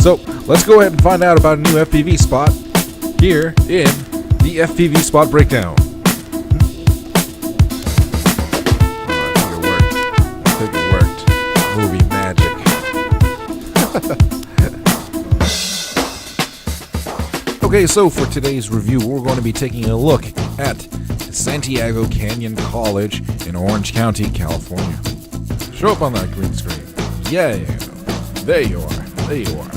So let's go ahead and find out about a new FPV spot here in the FPV Spot Breakdown. I think it worked. Movie magic. Okay, so for today's review, we're going to be taking a look at Santiago Canyon College in Orange County, California. Show up on that green screen. Yeah, there you are. There you are.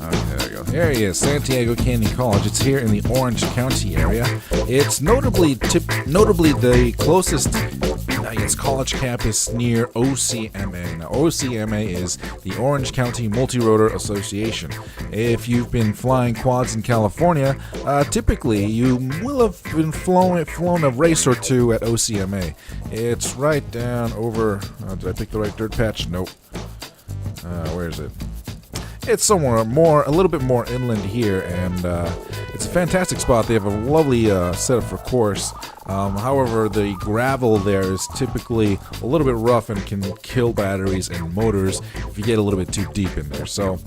Okay, there we go. There he is, Santiago Canyon College. It's here in the Orange County area. It's notably the closest, I guess, college campus near OCMA. Now, OCMA is the Orange County Multi-Rotor Association. If you've been flying quads in California, typically you will have been flown a race or two at OCMA. It's right down over. Did I pick the right dirt patch? Nope. Where is it? It's somewhere a little bit more inland here, and it's a fantastic spot. They have a lovely setup for course. However, the gravel there is typically a little bit rough and can kill batteries and motors if you get a little bit too deep in there. So,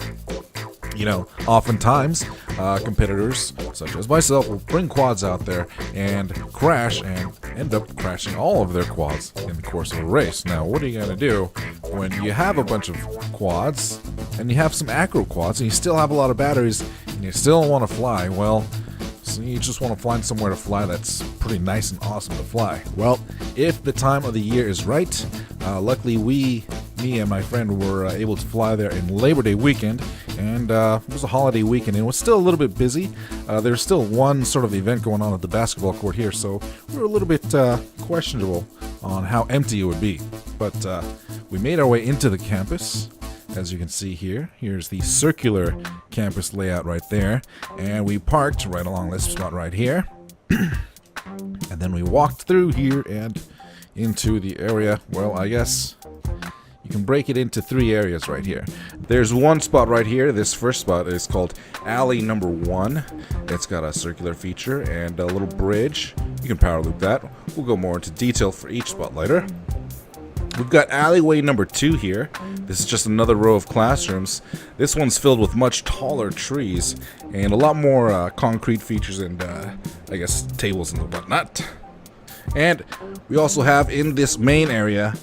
oftentimes competitors such as myself will bring quads out there and crash and end up crashing all of their quads in the course of a race. Now, what are you going to do when you have a bunch of quads and you have some acro quads and you still have a lot of batteries and you still want to fly? Well, so you just want to find somewhere to fly that's pretty nice and awesome to fly. Well, if the time of the year is right, luckily me and my friend were able to fly there in Labor Day weekend, and it was a holiday weekend, and it was still a little bit busy. There's still one sort of event going on at the basketball court here, so we were a little bit questionable on how empty it would be. But we made our way into the campus. As you can see here, here's the circular campus layout right there, and we parked right along this spot right here. And then we walked through here and into the area. Well, I guess you can break it into three areas right here. There's one spot right here. This first spot is called Alley Number 1. It's got a circular feature and a little bridge. You can power loop that. We'll go more into detail for each spot later. We've got alleyway number 2 here. This is just another row of classrooms. This one's filled with much taller trees and a lot more concrete features and I guess tables and whatnot. And we also have in this main area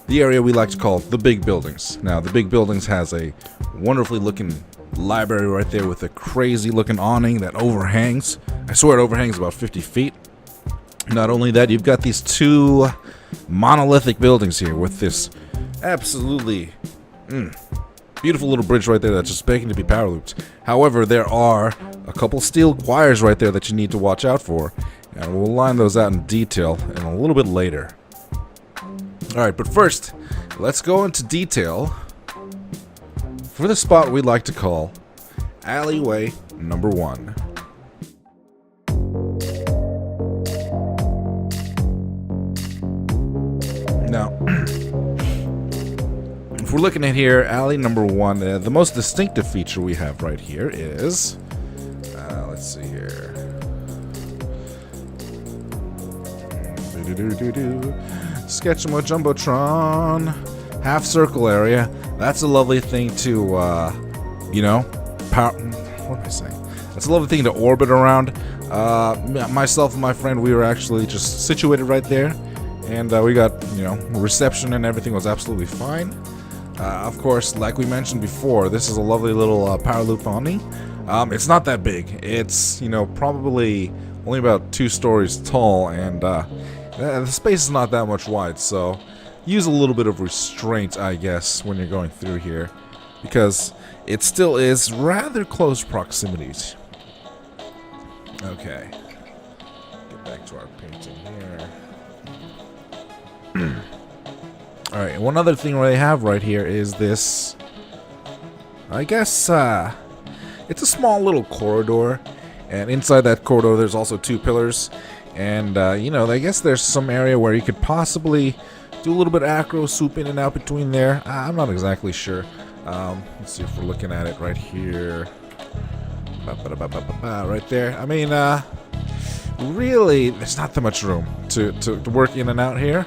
the area we like to call the big buildings. Now, the big buildings has a wonderfully looking library right there with a crazy looking awning that overhangs. I swear it overhangs about 50 feet. Not only that, you've got these two monolithic buildings here with this absolutely beautiful little bridge right there that's just begging to be power looped. However, there are a couple steel wires right there that you need to watch out for, and we'll line those out in detail in a little bit later. Alright, but first, let's go into detail for the spot we like to call Alleyway Number 1. Now, if we're looking at here, alley number 1, the most distinctive feature we have right here is, let's see here. Sketchmo Jumbotron, half circle area. That's a lovely thing to, power. What am I saying? That's a lovely thing to orbit around. Myself and my friend, we were actually just situated right there. And we got, reception and everything was absolutely fine. Of course, like we mentioned before, this is a lovely little power loop awning. It's not that big. It's, probably only about 2 stories tall, and the space is not that much wide. So use a little bit of restraint, I guess, when you're going through here, because it still is rather close proximities. Okay. Get back to our painting here. Alright, one other thing they have right here is this, I guess, it's a small little corridor, and inside that corridor there's also 2 pillars, and, I guess there's some area where you could possibly do a little bit of acro, swoop in and out between there. I'm not exactly sure. Let's see if we're looking at it right here. Right there. I mean, really, there's not that much room to work in and out here.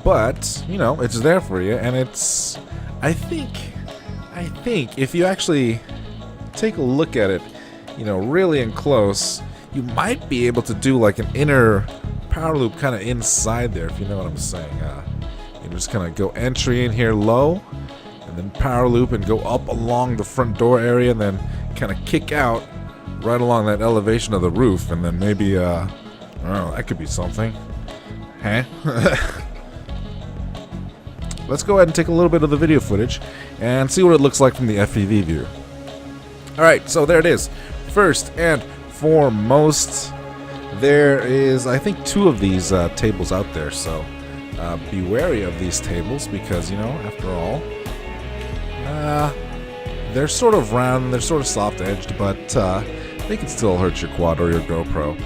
But, it's there for you, and it's, I think I think if you actually take a look at it, you know, really in close, you might be able to do like an inner power loop kind of inside there, if you know what I'm saying. You just kind of go entry in here low, and then power loop and go up along the front door area, and then kind of kick out right along that elevation of the roof, and then maybe, I don't know, that could be something. Huh? Let's go ahead and take a little bit of the video footage and see what it looks like from the FPV view. Alright, so there it is. First and foremost, there is, I think, 2 of these tables out there, so be wary of these tables because, you know, after all, they're sort of round, they're sort of soft-edged, but they can still hurt your quad or your GoPro.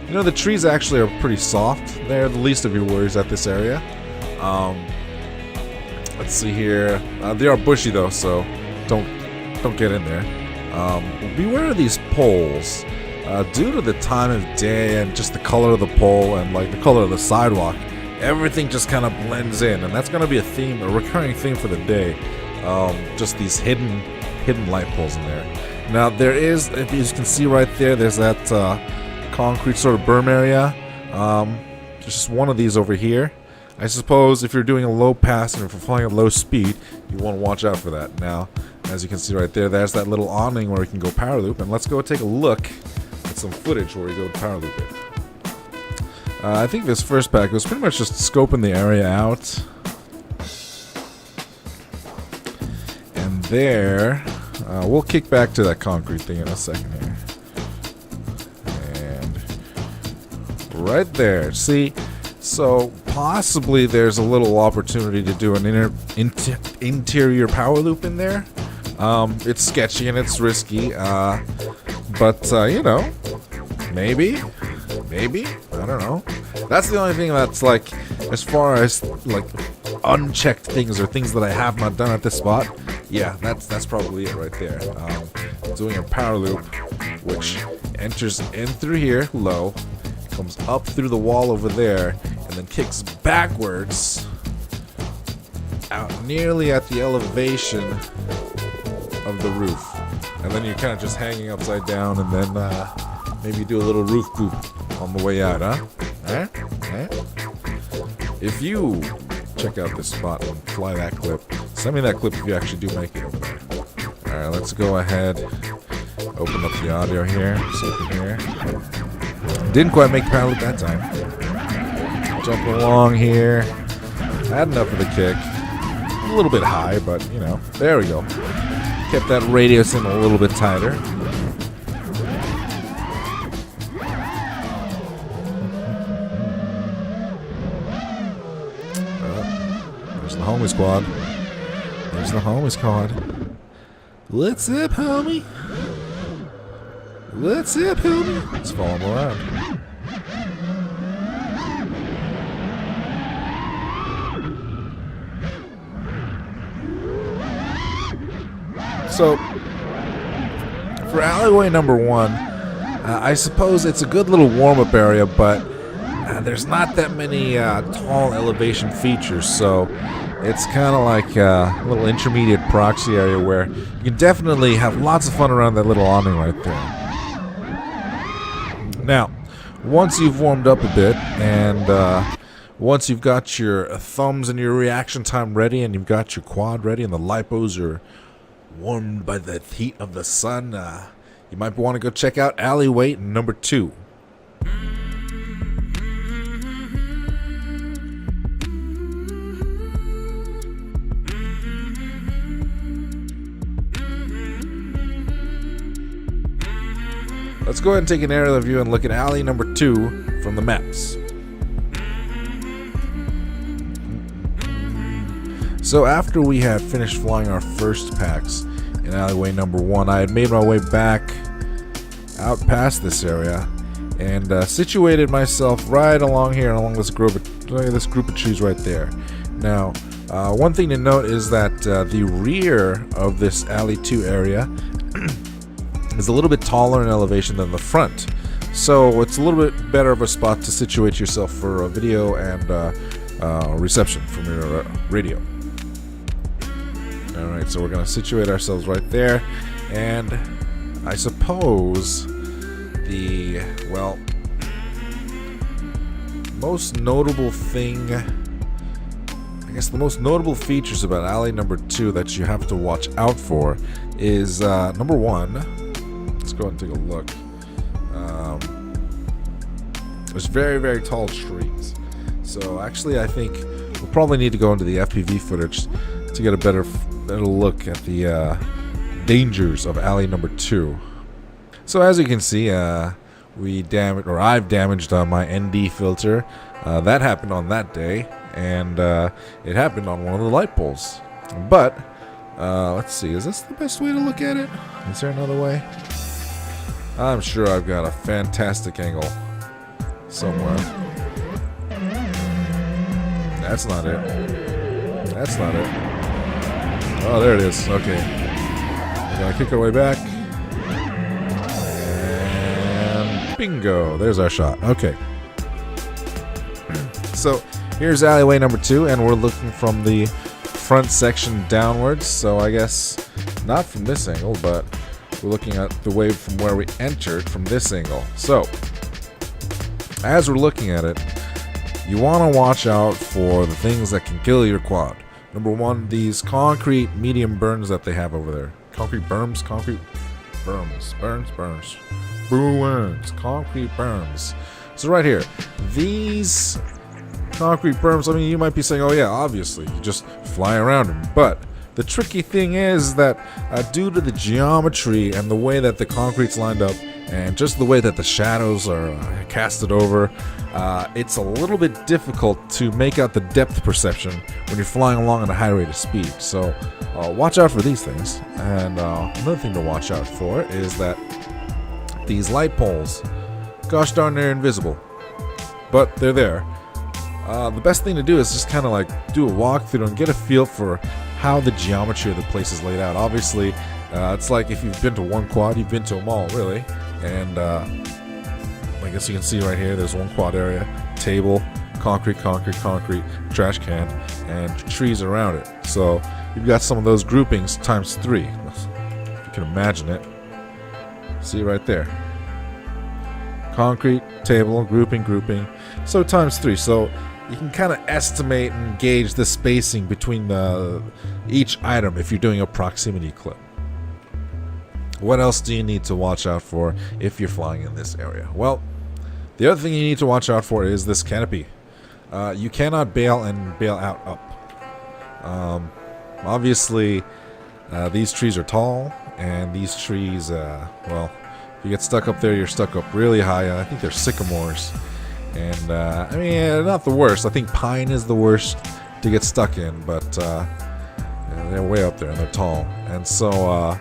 You know, the trees actually are pretty soft. They're the least of your worries at this area. Let's see here. They are bushy though, so don't get in there. Beware of these poles. Due to the time of day and just the color of the pole and like the color of the sidewalk, everything just kind of blends in, and that's going to be a theme, a recurring theme for the day. Just these hidden light poles in there. Now there is, if you can see right there, there's that concrete sort of berm area. There's just one of these over here. I suppose if you're doing a low pass and if you're flying at low speed, you want to watch out for that. Now, as you can see right there, there's that little awning where you can go power loop, and let's go take a look at some footage where we go power loop it. I think this first pack was pretty much just scoping the area out. And there, we'll kick back to that concrete thing in a second here. And right there, see? So possibly there's a little opportunity to do an interior power loop in there. It's sketchy and it's risky, but you know, maybe, I don't know. That's the only thing that's like, as far as like unchecked things or things that I have not done at this spot. Yeah, that's probably it right there. Doing a power loop, which enters in through here low, comes up through the wall over there, and then kicks backwards out nearly at the elevation of the roof. And then you're kind of just hanging upside down, and then maybe do a little roof boop on the way out, huh? If you check out this spot and fly that clip, send me that clip if you actually do make it over there. Alright, let's go ahead, open up the audio here, so you can hear. Didn't quite make the power loop that time. Jump along here. Had enough of the kick. A little bit high, but you know, there we go. Kept that radius in a little bit tighter. There's the homie squad. There's the homie squad. What's up, homie? What's up, homie? Let's follow him around. So, for alleyway number 1, I suppose it's a good little warm-up area, but there's not that many tall elevation features, so it's kind of like a little intermediate proxy area where you can definitely have lots of fun around that little awning right there. Now, once you've warmed up a bit, and once you've got your thumbs and your reaction time ready, and you've got your quad ready, and the lipos are warmed by the heat of the sun, you might want to go check out alleyway number 2. Let's go ahead and take an aerial view and look at alley number 2 from the maps. So after we had finished flying our first packs in alleyway number 1, I had made my way back out past this area and situated myself right along here, along this group of trees right there. Now, one thing to note is that the rear of this alley 2 area is a little bit taller in elevation than the front, so it's a little bit better of a spot to situate yourself for a video and reception from your radio. Alright, so we're going to situate ourselves right there. And I suppose the, well, most notable thing, I guess the most notable features about alley number 2 that you have to watch out for is, number 1, let's go ahead and take a look. There's very, very tall trees. So actually I think we'll probably need to go into the FPV footage to get a better look at the dangers of alley number 2. So as you can see, I've damaged my ND filter. That happened on that day, and it happened on one of the light poles. But let's see, is this the best way to look at it? Is there another way? I'm sure I've got a fantastic angle somewhere. That's not it. That's not it. Oh, there it is. Okay. We're gonna kick our way back. And bingo. There's our shot. Okay. So here's alleyway number 2, and we're looking from the front section downwards. So I guess not from this angle, but we're looking at the wave from where we entered from this angle. So as we're looking at it, you want to watch out for the things that can kill your quad. Number 1, these concrete medium burns that they have over there. Concrete berms, concrete berms, burns, concrete berms. So right here, these concrete berms, I mean, you might be saying, oh yeah, obviously, you just fly around them. But the tricky thing is that due to the geometry and the way that the concrete's lined up, and just the way that the shadows are casted over, it's a little bit difficult to make out the depth perception when you're flying along at a high rate of speed. So watch out for these things. And another thing to watch out for is that these light poles, gosh darn, they're invisible, but they're there. The best thing to do is just kind of like do a walkthrough and get a feel for how the geometry of the place is laid out. Obviously, it's like if you've been to one quad, you've been to them all, really. And I guess you can see right here, there's one quad area, table, concrete, trash can, and trees around it. So you've got some of those groupings times 3. If you can imagine it. See right there. Concrete, table, grouping. So times 3. So you can kind of estimate and gauge the spacing between each item if you're doing a proximity clip. What else do you need to watch out for if you're flying in this area? Well, the other thing you need to watch out for is this canopy. You cannot bail and bail out up. Obviously, these trees are tall, and these trees, well, if you get stuck up there, you're stuck up really high. I think they're sycamores. And, I mean, not the worst. I think pine is the worst to get stuck in, but they're way up there, and they're tall. And so,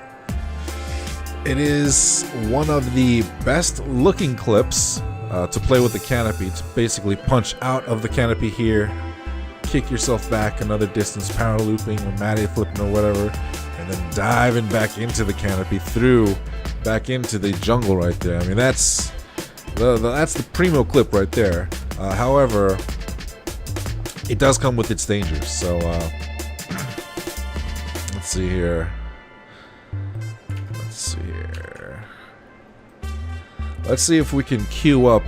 it is one of the best looking clips to play with the canopy, to basically punch out of the canopy here, kick yourself back another distance, power looping or matty flipping or whatever, and then diving back into the canopy back into the jungle right there. I mean, that's the primo clip right there. However, it does come with its dangers. So let's see here. Let's see if we can queue up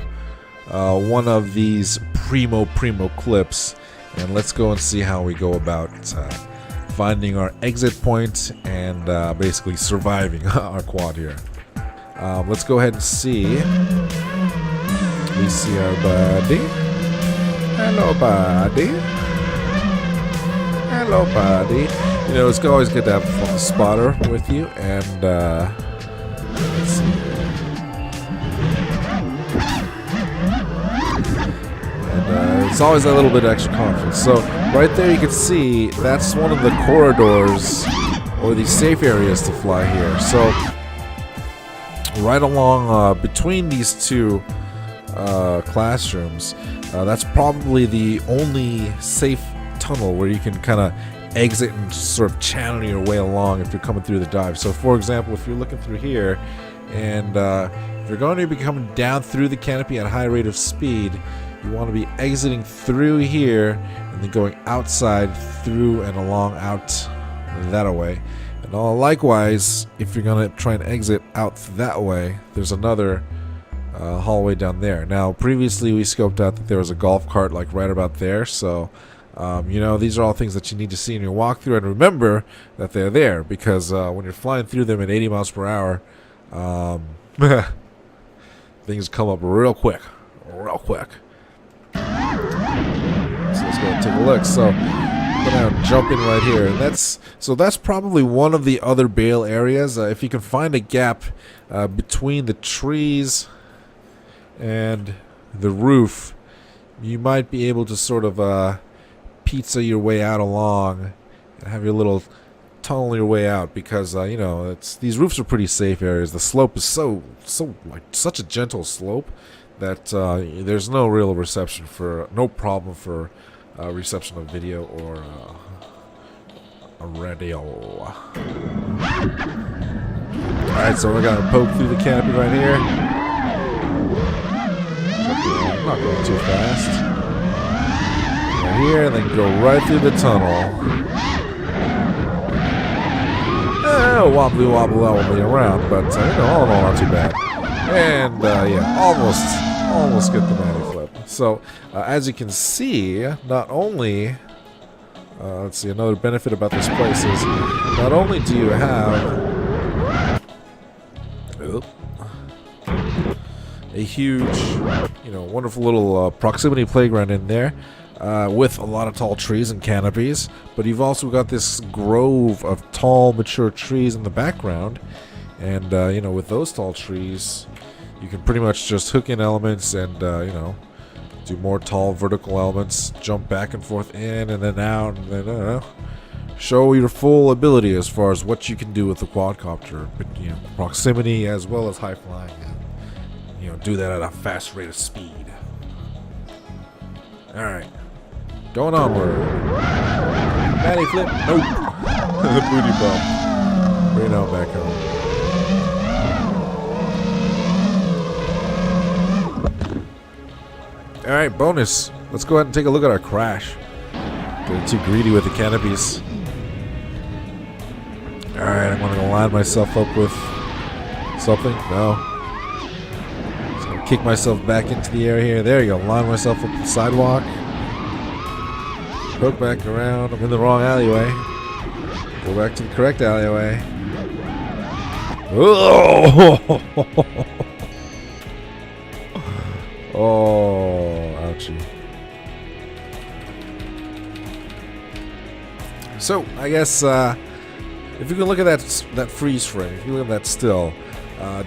one of these primo clips, and let's go and see how we go about finding our exit point and basically surviving our quad here. Let's go ahead and see. We see our buddy. Hello, buddy. Hello, buddy. You know, it's always good to have a spotter with you, and let's see. It's always a little bit extra confidence. So right there you can see that's one of the corridors or the safe areas to fly here. So right along between these two classrooms, that's probably the only safe tunnel where you can kind of exit and sort of channel your way along if you're coming through the dive. So for example, if you're looking through here and if you're going to be coming down through the canopy at a high rate of speed, you want to be exiting through here and then going outside through and along out that away. And likewise, if you're going to try and exit out that way, there's another hallway down there. Now, previously we scoped out that there was a golf cart like right about there, so you know, these are all things that you need to see in your walkthrough, and remember that they're there, because when you're flying through them at 80 miles per hour, things come up real quick. So let's go and take a look. So I'm gonna jump in right here, and that's probably one of the other bale areas. If you can find a gap between the trees and the roof, you might be able to sort of pizza your way out along and have your little tunnel your way out, because you know, these roofs are pretty safe areas. The slope is so like such a gentle slope that there's no real problem for reception of video or a radio. Alright, so we're gonna poke through the canopy right here. I'm not going too fast. Right here, and then go right through the tunnel. Wobbly around, but you know, all in all, not too bad. And yeah, almost get the Manny flip. So as you can see, not only let's see, another benefit about this place is not only do you have a huge, you know, wonderful little proximity playground in there with a lot of tall trees and canopies, but you've also got this grove of tall, mature trees in the background. And you know, with those tall trees, you can pretty much just hook in elements and you know, do more tall vertical elements, jump back and forth in and then out, and then show your full ability as far as what you can do with the quadcopter, but you know, proximity as well as high flying, and you know, do that at a fast rate of speed. All right, going onward. Manny flip, nope. The booty bump. Bring it on back home. Alright, bonus. Let's go ahead and take a look at our crash. Getting too greedy with the canopies. Alright, I'm gonna line myself up with something. No. Just gonna kick myself back into the air here. There you go. Line myself up the sidewalk. Hook back around. I'm in the wrong alleyway. Go back to the correct alleyway. Oh! Oh, ouchie. So, I guess if you can look at that freeze frame, if you look at that still,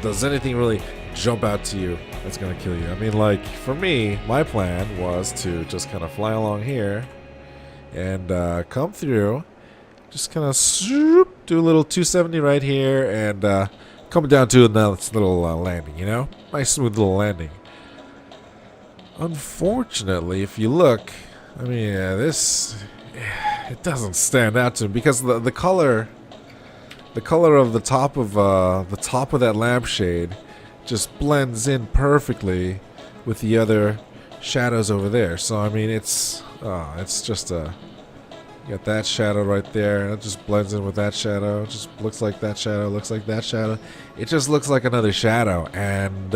does anything really jump out to you that's going to kill you? I mean, like, for me, my plan was to just kind of fly along here and come through, just kind of do a little 270 right here, and come down to a nice little landing, you know? Nice smooth little landing. Unfortunately, if you look, I mean, it doesn't stand out to me, because the color of the top of that lampshade just blends in perfectly with the other shadows over there. So I mean, it's just you got that shadow right there, and it just blends in with that shadow. It just looks like that shadow, looks like that shadow. It just looks like another shadow, and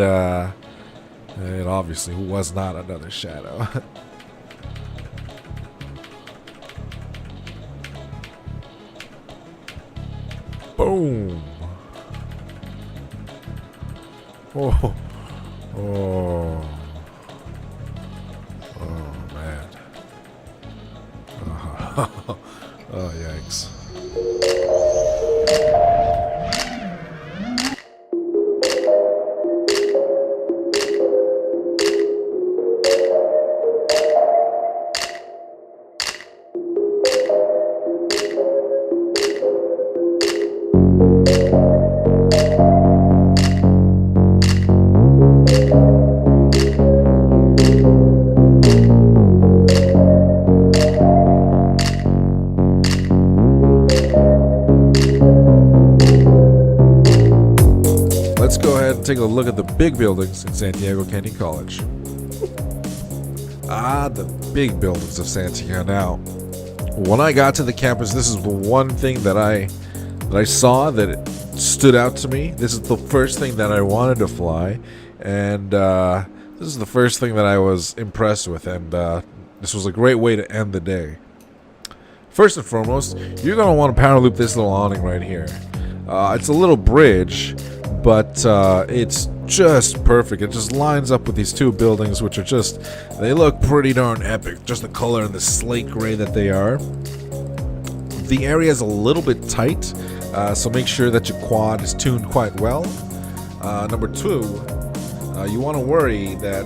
it obviously was not another shadow. Boom. Oh. Oh. Oh, man. Oh, yikes. Let's go ahead and take a look at the big buildings in Santiago Canyon College. The big buildings of Santiago. Now, When I got to the campus, this is the one thing that I saw that it stood out to me. This is the first thing that I wanted to fly, and this is the first thing that I was impressed with, and this was a great way to end the day. First and foremost, you're going to want to power loop this little awning right here. It's a little bridge, but it's just perfect. It just lines up with these two buildings, which are just, they look pretty darn epic. Just the color and the slate gray that they are. The area is a little bit tight, so make sure that your quad is tuned quite well. Number two, you want to worry that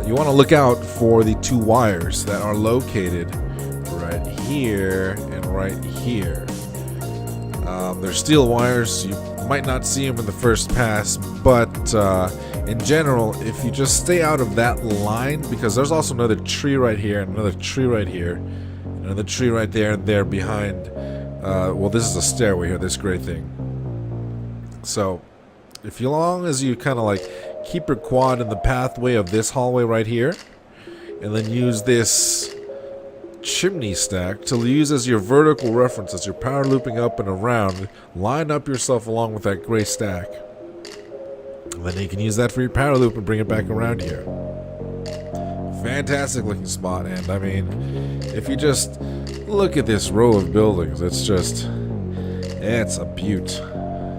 you want to look out for the two wires that are located right here and right here. They're steel wires. You might not see them in the first pass, but in general, if you just stay out of that line, because there's also another tree right here, and another tree right here, another tree right there, and there behind. Well, this is a stairway here, this great thing. So, if you, long as you kind of like keep your quad in the pathway of this hallway right here, and then use this chimney stack to use as your vertical reference as you're power looping up and around, line up yourself along with that gray stack, and then you can use that for your power loop and bring it back around here. Fantastic looking spot, and I mean, if you just look at this row of buildings, it's just, it's a beaut.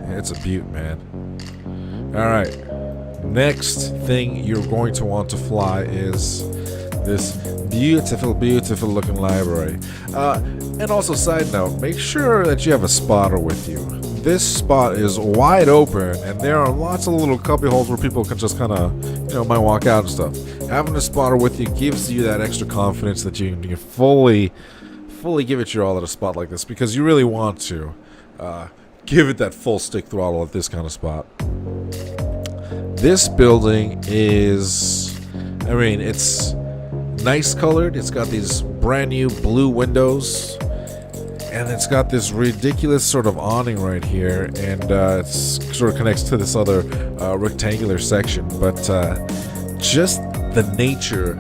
It's a beaut, man. Alright, next thing you're going to want to fly is this beautiful, beautiful looking library. And also, side note, make sure that you have a spotter with you. This spot is wide open, and there are lots of little cubby holes where people can just kind of, might walk out and stuff. Having a spotter with you gives you that extra confidence that you can fully give it your all at a spot like this, because you really want to give it that full stick throttle at this kind of spot. This building is, I mean, it's nice colored. It's got these brand new blue windows, and it's got this ridiculous sort of awning right here, and it sort of connects to this other rectangular section. But just the nature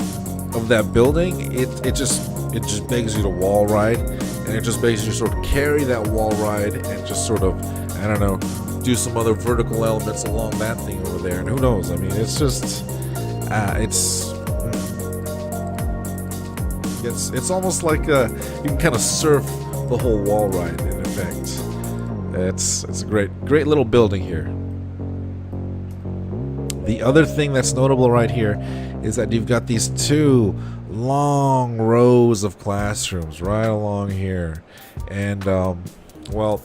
of that building, it just begs you to wall ride, and it just begs you to sort of carry that wall ride and just sort of, I don't know, do some other vertical elements along that thing over there. And who knows? I mean, it's just, it's almost like you can kind of surf the whole wall ride in effect. It's a great little building here. The other thing that's notable right here is that you've got these two long rows of classrooms right along here, and well,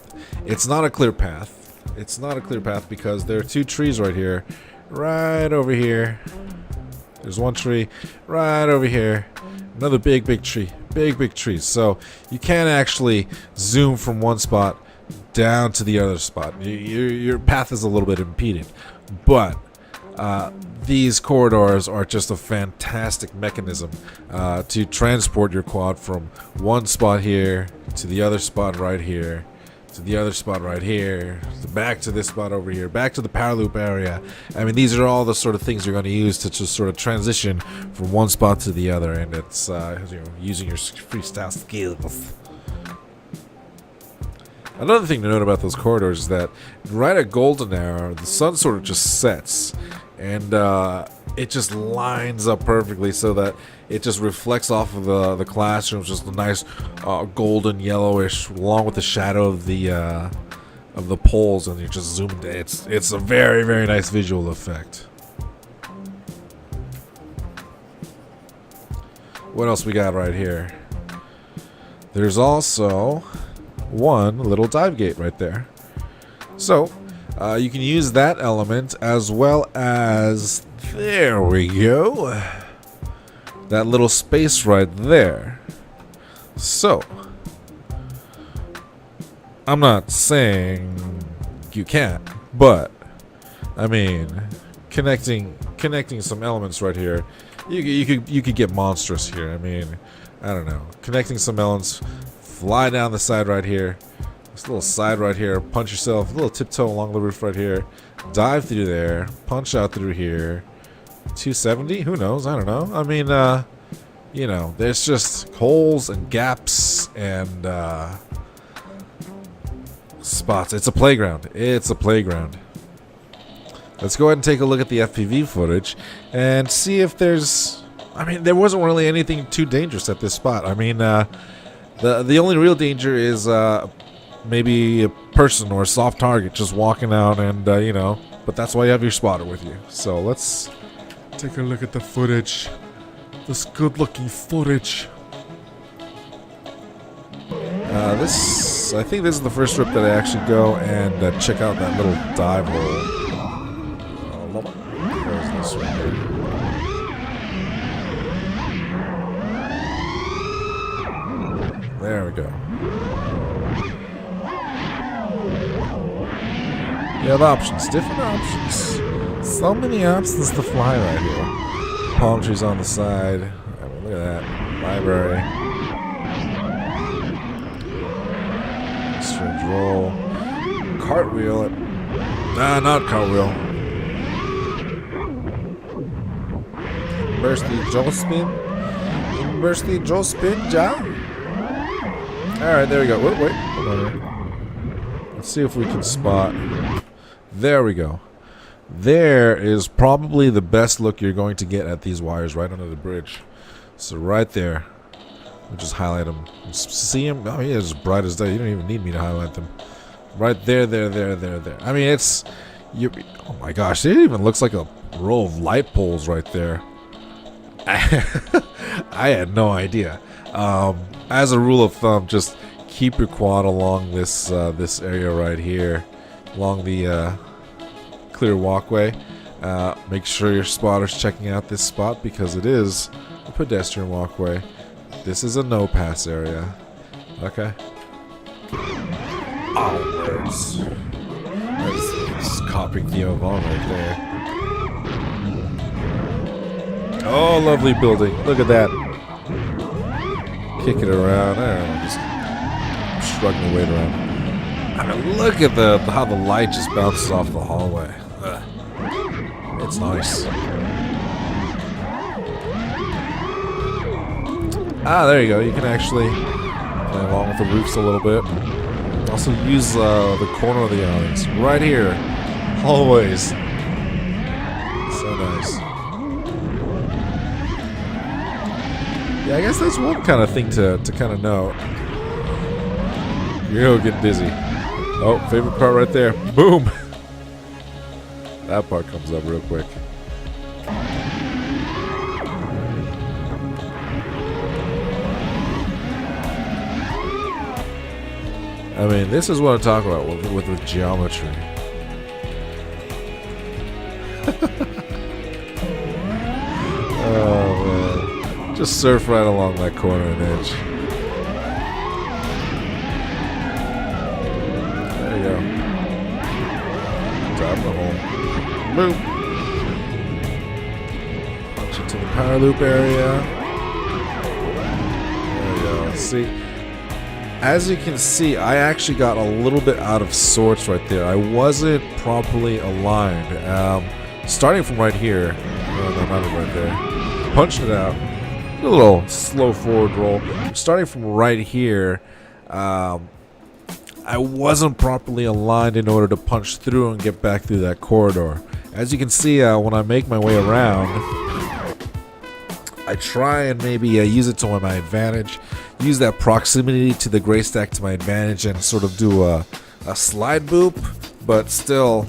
it's not a clear path. It's not a clear path because there are two trees right here, right over here. There's one tree right over here, another big tree, big trees. So you can't actually zoom from one spot down to the other spot. Your path is a little bit impeded, but these corridors are just a fantastic mechanism to transport your quad from one spot here to the other spot right here, to the other spot right here, back to this spot over here, back to the power loop area. I mean, these are all the sort of things you're going to use to just sort of transition from one spot to the other, and it's using your freestyle skills. Another thing to note about those corridors is that right at golden hour, the sun sort of just sets, and it just lines up perfectly so that it just reflects off of the classrooms, just a nice golden yellowish, along with the shadow of the poles, and you just zoomed in. It's a very nice visual effect. What else we got right here? There's also one little dive gate right there. So you can use that element as well as, there we go, that little space right there. So I'm not saying you can't, but I mean, connecting some elements right here, you could get monstrous here. I mean, I don't know, connecting some elements, fly down the side right here, this little side right here, punch yourself, a little tiptoe along the roof right here, dive through there, punch out through here. 270? Who knows? I don't know. I mean, you know, there's just holes and gaps and spots. It's a playground. It's a playground. Let's go ahead and take a look at the FPV footage and see if there's... I mean, there wasn't really anything too dangerous at this spot. I mean, the only real danger is maybe a person or a soft target just walking out and, you know, but that's why you have your spotter with you. So let's take a look at the footage. This good-looking footage. I think this is the first trip that I actually go and check out that little dive hole. There's this one here. There we go. You have options, different options. So many options to fly right here. Palm trees on the side. I mean, look at that. Library. Strange roll. Cartwheel. Nah, not cartwheel. Bursty Joe spin. Bursty Joe spin, ja. Alright, there we go. Wait, hold on here. Let's see if we can spot. There we go. There is probably the best look you're going to get at these wires right under the bridge. So right there. We'll just highlight them. See them? Oh, yeah, it's as bright as day. You don't even need me to highlight them. Right there, there. I mean, it's... oh my gosh, it even looks like a row of light poles right there. I had no idea. As a rule of thumb, just keep your quad along this this area right here, along the clear walkway. Make sure your spotter's checking out this spot because it is a pedestrian walkway. This is a no-pass area. Okay. Oh, that's copying the Avon right there. Oh, lovely building. Look at that. Kick it around. I don't know, just shrugging the weight around. I mean, look at how the light just bounces off the hallway. Ugh. It's nice. Ah, there you go. You can actually play along with the roofs a little bit. Also use the corner of the awnings right here. Hallways. So nice. Yeah, I guess that's one kind of thing to kind of know. You're gonna get dizzy. Oh, favorite part right there. Boom! That part comes up real quick. I mean, this is what I'm talking about with the geometry. Oh, man. Just surf right along that corner and edge. There you go. Drop the hole. Boom. Launch into the power loop area. There we go. See, as you can see, I actually got a little bit out of sorts right there. I wasn't properly aligned. Starting from right here. No, not right there. Punched it out. A little slow forward roll. Starting from right here, I wasn't properly aligned in order to punch through and get back through that corridor. As you can see, when I make my way around, I try and maybe use it to my advantage, use that proximity to the gray stack to my advantage, and sort of do a slide boop, but still,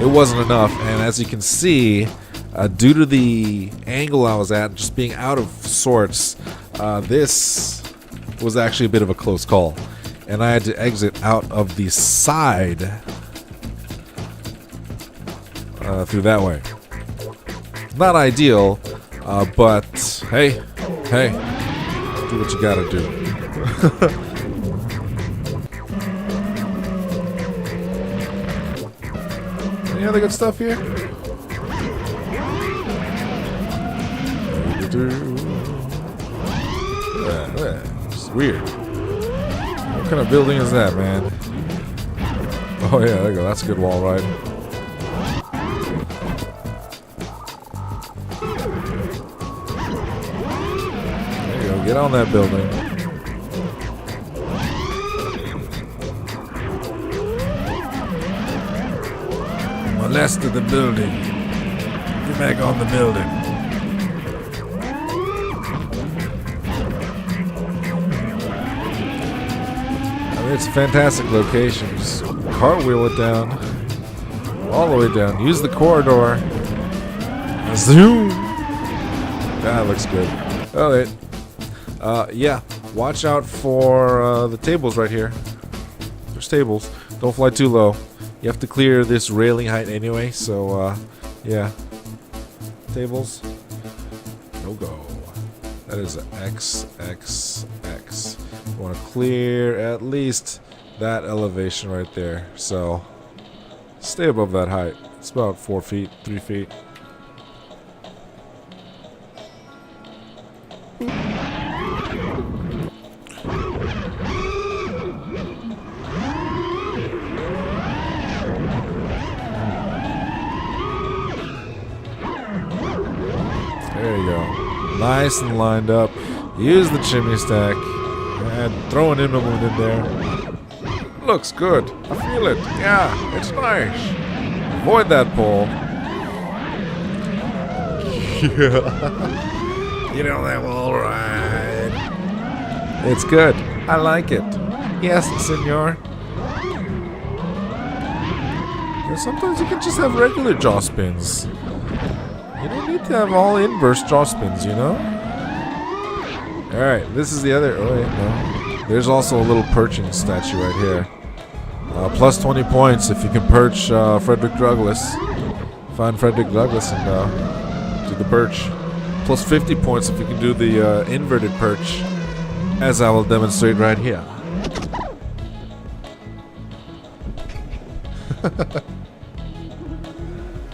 it wasn't enough. And as you can see, due to the angle I was at, just being out of sorts, this was actually a bit of a close call. And I had to exit out of the side through that way. Not ideal, but hey, do what you gotta do. Any other good stuff here? It's weird. What kind of building is that, man? Oh yeah, there you go. That's a good wall ride. Get on that building. Molested the building. Get back on the building. I mean, it's a fantastic location. Just cartwheel it down. All the way down. Use the corridor. Zoom. That looks good. Alright. Yeah. Watch out for the tables right here. There's tables. Don't fly too low. You have to clear this railing height anyway, so yeah. Tables. No go. That is XXX. You want to clear at least that elevation right there. So stay above that height. It's about 4 feet, 3 feet. There you go. Nice and lined up. Use the chimney stack. And throw an implement in there. Looks good. I feel it. Yeah, it's nice. Avoid that pole. Yeah. You know that wall ride. It's good. I like it. Yes, senor. Sometimes you can just have regular jaw spins. You don't need to have all inverse jaw spins, you know? Alright, this is the other... Oh, wait, no. There's also a little perching statue right here. Plus 20 points if you can perch Frederick Douglass. Find Frederick Douglass and do the perch. Plus 50 points if you can do the inverted perch, as I will demonstrate right here.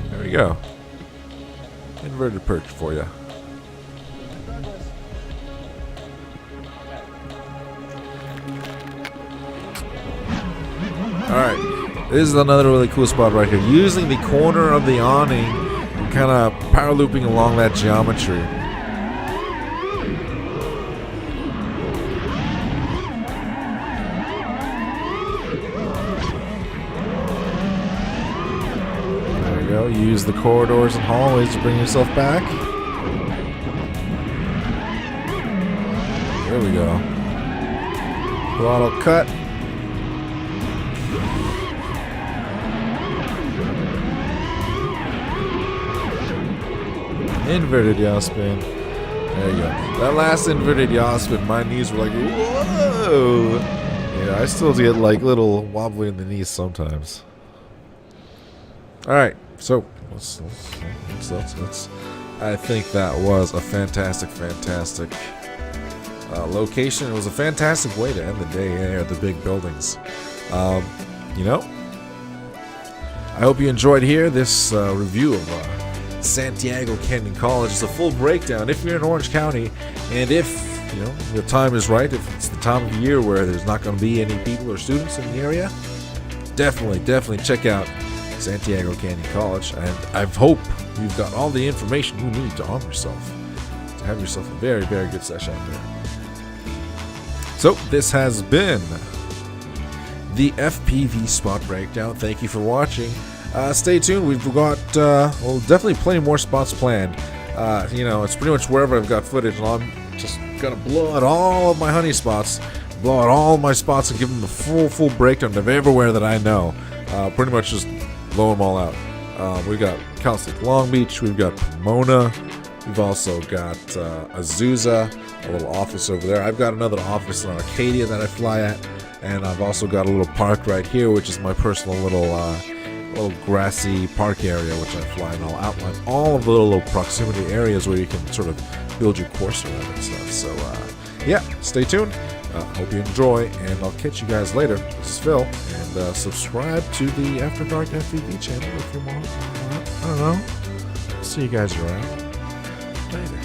There we go. Inverted perch for you. Alright, this is another really cool spot right here. Using the corner of the awning and kind of power looping along that geometry. There you go. Use the corridors and hallways to bring yourself back. There we go. Throttle cut. Inverted yaw spin. There you go. That last inverted yaw spin, my knees were like, whoa! Yeah, I still get like little wobbly in the knees sometimes. Alright, so let's I think that was a fantastic location. It was a fantastic way to end the day here at the big buildings. You know, I hope you enjoyed this review of Santiago Canyon College. It's a full breakdown if you're in Orange County, and if you know the time is right, if it's the time of year where there's not going to be any people or students in the area, definitely check out Santiago Canyon College, and I hope you've got all the information you need to arm yourself, to have yourself a very good session out there. So this has been the FPV Spot Breakdown. Thank you for watching. Stay tuned. We've got well, definitely plenty more spots planned. You know, it's pretty much wherever I've got footage, and I'm just gonna blow out all of my honey spots, blow out all of my spots, and give them the full breakdown of everywhere that I know. Pretty much just blow them all out. We've got Cal State Long Beach. We've got Pomona. We've also got Azusa, a little office over there. I've got another office in Arcadia that I fly at, and I've also got a little park right here, which is my personal little grassy park area, which I fly, and I'll outline all of the little proximity areas where you can sort of build your course around and stuff. So yeah, stay tuned. Hope you enjoy, and I'll catch you guys later. This is Phil, and subscribe to the After Dark FPV channel if you want. I don't know. See you guys around later.